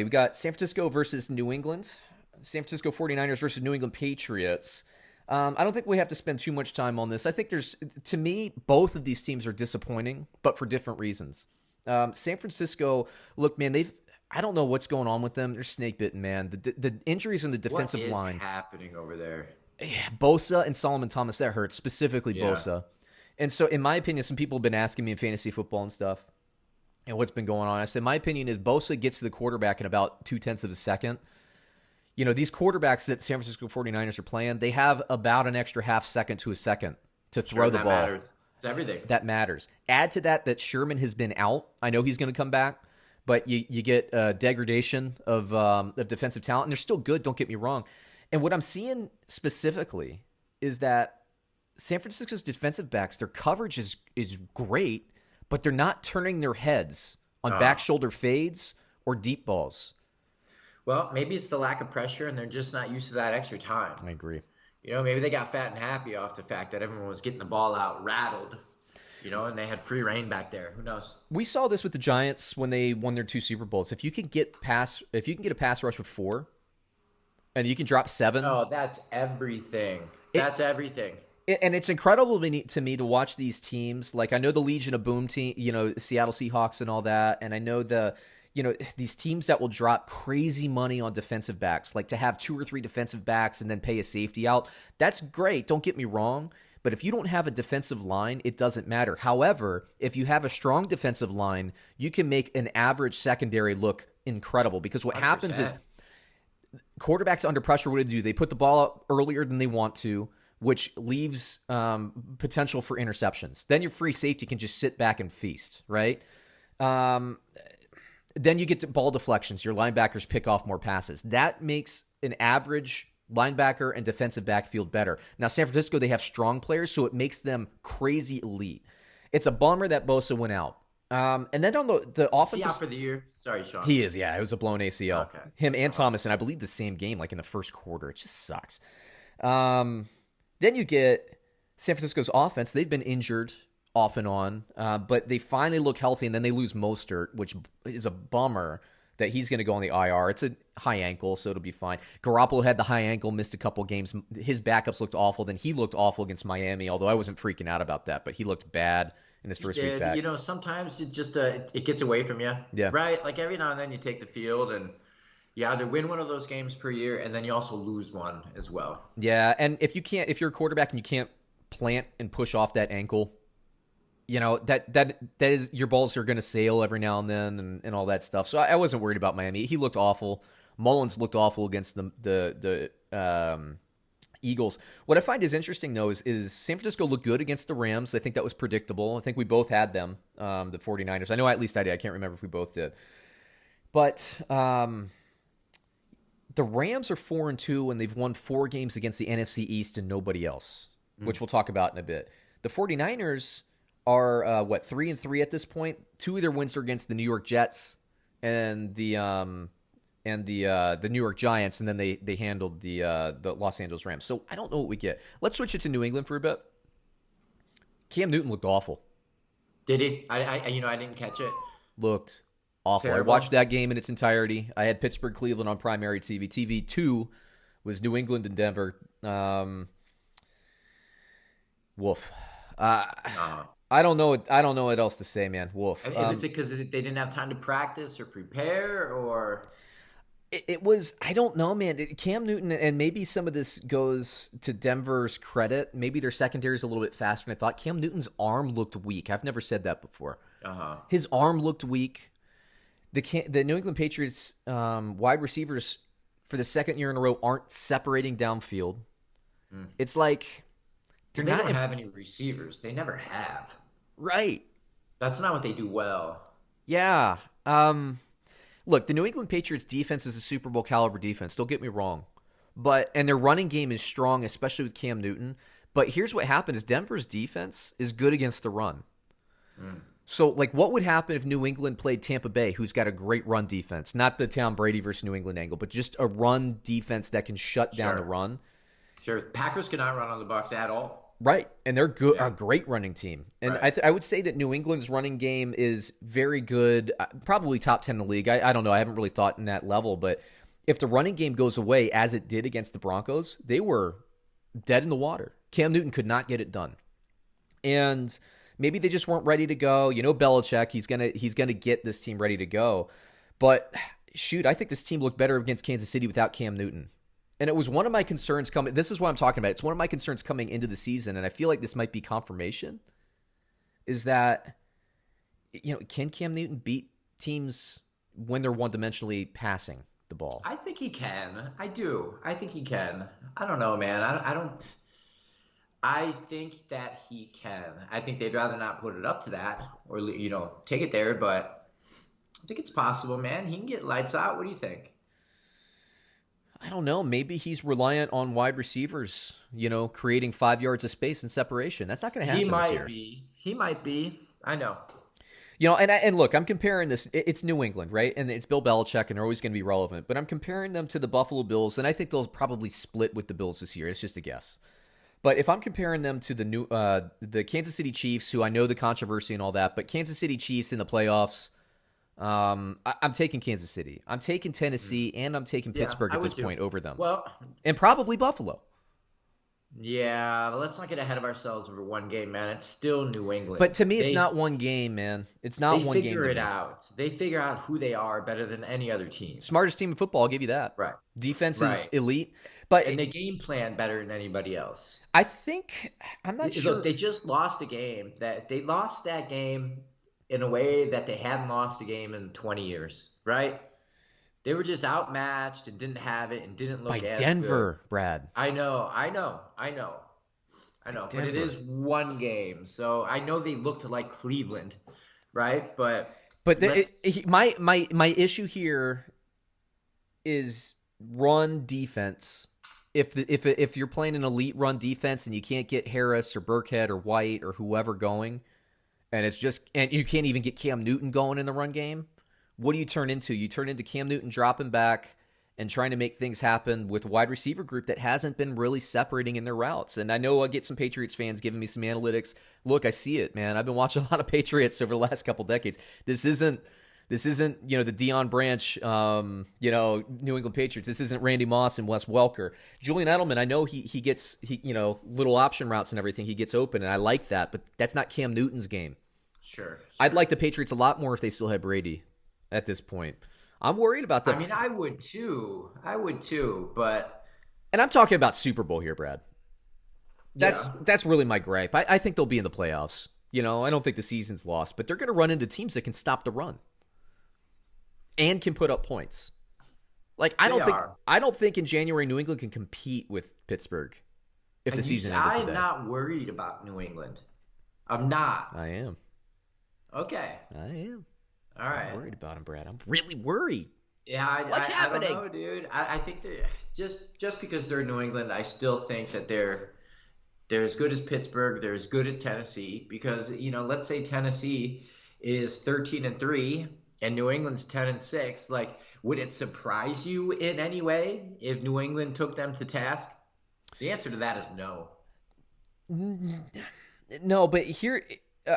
We got San Francisco versus New England. San Francisco 49ers versus New England Patriots. I don't think we have to spend too much time on this. I think to me, both of these teams are disappointing, but for different reasons. San Francisco, look, man, I don't know what's going on with them. They're snake bitten, man. The injuries in the defensive line. What is happening over there? Yeah, Bosa and Solomon Thomas, that hurts, specifically Yeah. Bosa. And so, in my opinion, some people have been asking me in fantasy football and stuff, and what's been going on. I said, my opinion is Bosa gets to the quarterback in about 0.2 of a second. You know, these quarterbacks that San Francisco 49ers are playing, they have about an extra half second to a second to throw the That ball. matters. It's everything. That matters. Add to that Sherman has been out. I know he's going to come back, but you get degradation of defensive talent, and they're still good, don't get me wrong. And what I'm seeing specifically is that San Francisco's defensive backs, their coverage is great, but they're not turning their heads on back shoulder fades or deep balls. Well, maybe it's the lack of pressure, and they're just not used to that extra time. I agree. You know, maybe they got fat and happy off the fact that everyone was getting the ball out rattled, you know, and they had free reign back there. Who knows? We saw this with the Giants when they won their 2 Super Bowls. If you can get a pass rush with 4, and you can drop 7. Oh, that's everything. That's everything. And it's incredible to me to watch these teams. Like, I know the Legion of Boom team, you know, Seattle Seahawks and all that, and I know these teams that will drop crazy money on defensive backs, like to have 2 or 3 defensive backs and then pay a safety out. That's great. Don't get me wrong. But if you don't have a defensive line, it doesn't matter. However, if you have a strong defensive line, you can make an average secondary look incredible. Because what 100%. happens is quarterbacks under pressure, what do they do? They put the ball up earlier than they want to, which leaves potential for interceptions. Then your free safety can just sit back and feast, right? Then you get to ball deflections. Your linebackers pick off more passes. That makes an average linebacker and defensive backfield better. Now, San Francisco, they have strong players, so it makes them crazy elite. It's a bummer that Bosa went out. And then on the offensive... Is he out for the year? Sorry, Sean. He is, yeah. It was a blown ACL. Okay. Him and Thomas, and I believe the same game, like in the first quarter. It just sucks. Then you get San Francisco's offense. They've been injured off and on, but they finally look healthy, and then they lose Mostert, which is a bummer that he's going to go on the IR. It's a high ankle, so it'll be fine. Garoppolo had the high ankle, missed a couple games. His backups looked awful. Then he looked awful against Miami, although I wasn't freaking out about that, but he looked bad in his first week back. You know, sometimes it just it gets away from you. Yeah. Right? Like every now and then you take the field and you either win one of those games per year and then you also lose one as well. Yeah, and if you're a quarterback and you can't plant and push off that ankle, you know, that is, your balls are going to sail every now and then and all that stuff. So I wasn't worried about Miami. He looked awful. Mullins looked awful against the Eagles. What I find is interesting, though, is San Francisco looked good against the Rams. I think that was predictable. I think we both had them, the 49ers. I know at least I did. I can't remember if we both did. But the Rams are 4-2, and they've won 4 games against the NFC East and nobody else, which we'll talk about in a bit. The 49ers are 3-3 at this point. 2 of their wins are against the New York Jets and the New York Giants, and then they handled the Los Angeles Rams. So I don't know what we get. Let's switch it to New England for a bit. Cam Newton looked awful. Did he? I didn't catch it. Looked awful. Terrible. I watched that game in its entirety. I had Pittsburgh, Cleveland on primary TV. TV 2 was New England and Denver. Woof. I don't know what else to say, man. Woof. Was it because they didn't have time to practice or prepare, or? It was, I don't know, man. Cam Newton, and maybe some of this goes to Denver's credit. Maybe their secondary is a little bit faster than I thought. Cam Newton's arm looked weak. I've never said that before. His arm looked weak. The New England Patriots wide receivers for the second year in a row aren't separating downfield. It's like they don't have any receivers. They never have. Right. That's not what they do well. Yeah. Look, the New England Patriots defense is a Super Bowl caliber defense. Don't get me wrong. And their running game is strong, especially with Cam Newton. But here's what happened is Denver's defense is good against the run. So, like, what would happen if New England played Tampa Bay, who's got a great run defense? Not the Tom Brady versus New England angle, but just a run defense that can shut down the run. Sure. Packers cannot run on the Bucs at all. Right, and they're good, Yeah. a great running team, and Right. I would say that New England's running game is very good, probably top 10 in the league. I don't know, I haven't really thought in that level, but if the running game goes away as it did against the Broncos, they were dead in the water. Cam Newton could not get it done, and maybe they just weren't ready to go. You know, Belichick, he's gonna get this team ready to go, but shoot, I think this team looked better against Kansas City without Cam Newton. And it was one of my concerns coming. This is what I'm talking about. It's one of my concerns coming into the season, and I feel like this might be confirmation. Is that, can Cam Newton beat teams when they're one-dimensionally passing the ball? I think he can. I do. I think he can. I don't know, man. I don't. I think that he can. I think they'd rather not put it up to that or, take it there, but I think it's possible, man. He can get lights out. What do you think? I don't know. Maybe he's reliant on wide receivers, creating 5 yards of space and separation. That's not going to happen this year. He might be. I know. And look, I'm comparing this. It's New England, right? And it's Bill Belichick, and they're always going to be relevant. But I'm comparing them to the Buffalo Bills, and I think they'll probably split with the Bills this year. It's just a guess. But if I'm comparing them to the Kansas City Chiefs, who I know the controversy and all that, but Kansas City Chiefs in the playoffs, I'm taking Kansas City. I'm taking Tennessee, and I'm taking Pittsburgh at this point over them. Well, and probably Buffalo. yeah, but let's not get ahead of ourselves over one game, man. It's still New England. But to me, it's not one game, man. It's not one game. They figure it out. They figure out who they are better than any other team. Smartest team in football, I'll give you that. Right. Defense is elite. But and they game plan better than anybody else. I'm not sure. Look, they just lost a game. They lost that game in a way that they hadn't lost a game in 20 years, right? They were just outmatched and didn't have it and didn't look by as Denver, good. Brad. I know. But it is one game, so I know they looked like Cleveland, right? But my issue here is run defense. If you're playing an elite run defense and you can't get Harris or Burkhead or White or whoever going, and you can't even get Cam Newton going in the run game, what do you turn into? You turn into Cam Newton dropping back and trying to make things happen with a wide receiver group that hasn't been really separating in their routes. And I know I get some Patriots fans giving me some analytics. Look, I see it, man. I've been watching a lot of Patriots over the last couple decades. This isn't the Deion Branch, New England Patriots. This isn't Randy Moss and Wes Welker. Julian Edelman, I know he gets little option routes and everything. He gets open, and I like that, but that's not Cam Newton's game. Sure. I'd like the Patriots a lot more if they still had Brady at this point. I'm worried about them. I mean, I would too, but... And I'm talking about Super Bowl here, Brad. That's really my gripe. I think they'll be in the playoffs. I don't think the season's lost, but they're going to run into teams that can stop the run and can put up points. I don't think in January New England can compete with Pittsburgh if the season ended today. I'm not worried about New England. I'm not. I am. Okay. I am. All right. I'm worried about him, Brad. I'm really worried. Yeah, What's happening? I don't know, dude. I think that just because they're New England, I still think that they're as good as Pittsburgh. They're as good as Tennessee. Because let's say Tennessee is 13-3 and New England's 10-6. Would it surprise you in any way if New England took them to task? The answer to that is no. No, but here.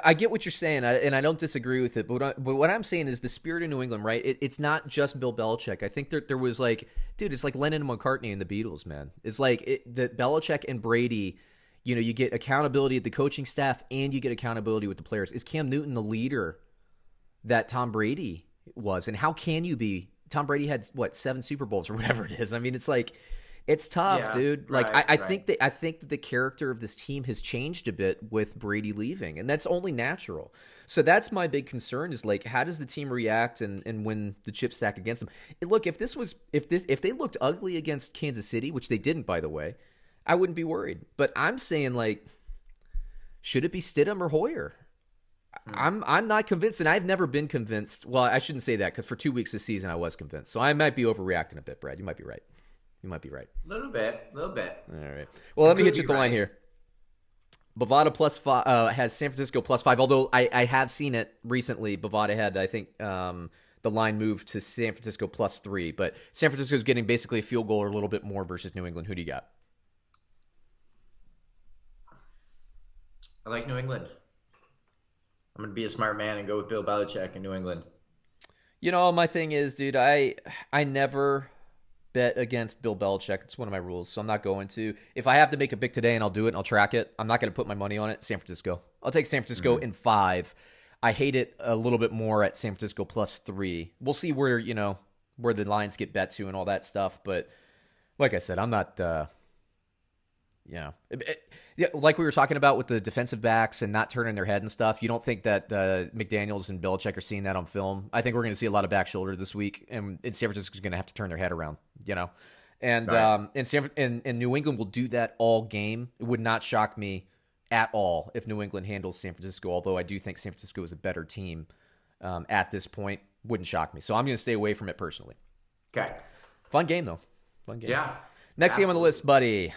I get what you're saying, and I don't disagree with it. But what I'm saying is the spirit of New England, right? It's not just Bill Belichick. I think there was it's like Lennon and McCartney and the Beatles, man. It's the Belichick and Brady. You get accountability at the coaching staff, and you get accountability with the players. Is Cam Newton the leader that Tom Brady was? And how can you be? Tom Brady had 7 Super Bowls or whatever it is. I mean, it's tough, dude. I think that the character of this team has changed a bit with Brady leaving, and that's only natural. So that's my big concern is how does the team react and when the chips stack against them? Look, if they looked ugly against Kansas City, which they didn't, by the way, I wouldn't be worried. But I'm saying should it be Stidham or Hoyer? I'm not convinced, and I've never been convinced. Well, I shouldn't say that because for 2 weeks this season I was convinced. So I might be overreacting a bit, Brad. You might be right. You might be right. A little bit. All right. Well, let me hit you at the line here. Bovada +5 has San Francisco +5. Although I have seen it recently. Bovada had, I think, the line moved to San Francisco +3. But San Francisco's getting basically a field goal or a little bit more versus New England. Who do you got? I like New England. I'm gonna be a smart man and go with Bill Belichick in New England. My thing is, dude, I never bet against Bill Belichick. It's one of my rules, so I'm not going to. If I have to make a pick today and I'll do it and I'll track it, I'm not going to put my money on it. San Francisco. I'll take San Francisco in 5. I hate it a little bit more at San Francisco +3. We'll see where the lines get bet to and all that stuff. But like I said, I'm not. Yeah, like we were talking about with the defensive backs and not turning their head and stuff. You don't think that McDaniels and Belichick are seeing that on film? I think we're going to see a lot of back shoulder this week, and San Francisco's going to have to turn their head around. And Right. and New England will do that all game. It would not shock me at all if New England handles San Francisco. Although I do think San Francisco is a better team at this point. Wouldn't shock me. So I'm going to stay away from it personally. Okay. Fun game though. Fun game. Yeah. Next game on the Absolutely. list, buddy.